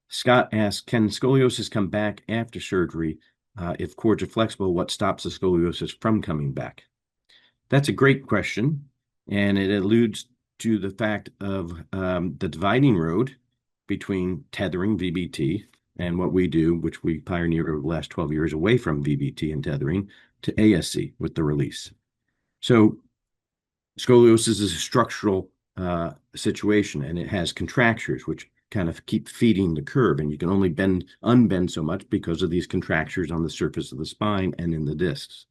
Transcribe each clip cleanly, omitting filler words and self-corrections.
Scott asks, can scoliosis come back after surgery? If cords are flexible, what stops the scoliosis from coming back? That's a great question, and it alludes to the fact of the dividing road between tethering, VBT, and what we do, which we pioneered over the last 12 years away from VBT and tethering to ASC with the release. So scoliosis is a structural situation, and it has contractures, which kind of keep feeding the curve, and you can only unbend so much because of these contractures on the surface of the spine and in the discs.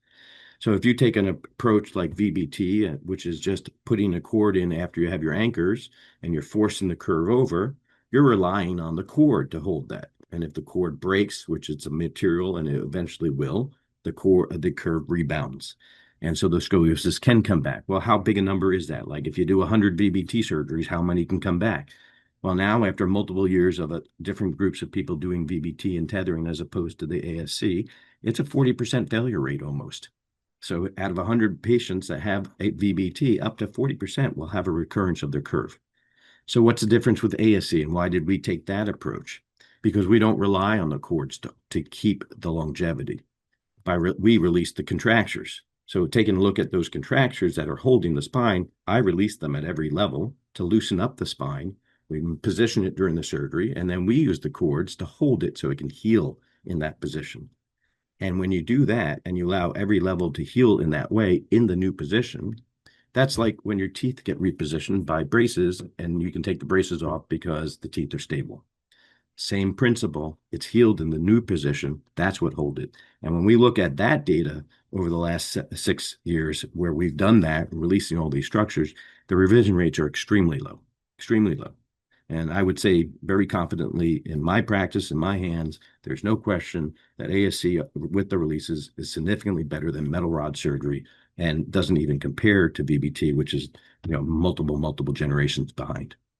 So if you take an approach like VBT, which is just putting a cord in after you have your anchors and you're forcing the curve over, you're relying on the cord to hold that. And if the cord breaks, which it's a material and it eventually will, the curve rebounds. And so the scoliosis can come back. Well, how big a number is that? Like if you do 100 VBT surgeries, how many can come back? Well, now after multiple years of different groups of people doing VBT and tethering as opposed to the ASC, it's a 40% failure rate almost. So out of 100 patients that have a VBT, up to 40% will have a recurrence of their curve. So what's the difference with ASC and why did we take that approach? Because we don't rely on the cords to keep the longevity. We release the contractures. So taking a look at those contractures that are holding the spine, I release them at every level to loosen up the spine. We position it during the surgery, and then we use the cords to hold it so it can heal in that position. And when you do that and you allow every level to heal in that way in the new position, that's like when your teeth get repositioned by braces and you can take the braces off because the teeth are stable. Same principle. It's healed in the new position. That's what hold it. And when we look at that data over the last 6 years where we've done that, releasing all these structures, the revision rates are extremely low, extremely low. And I would say very confidently in my practice, in my hands, there's no question that ASC with the releases is significantly better than metal rod surgery and doesn't even compare to VBT, which is multiple generations behind.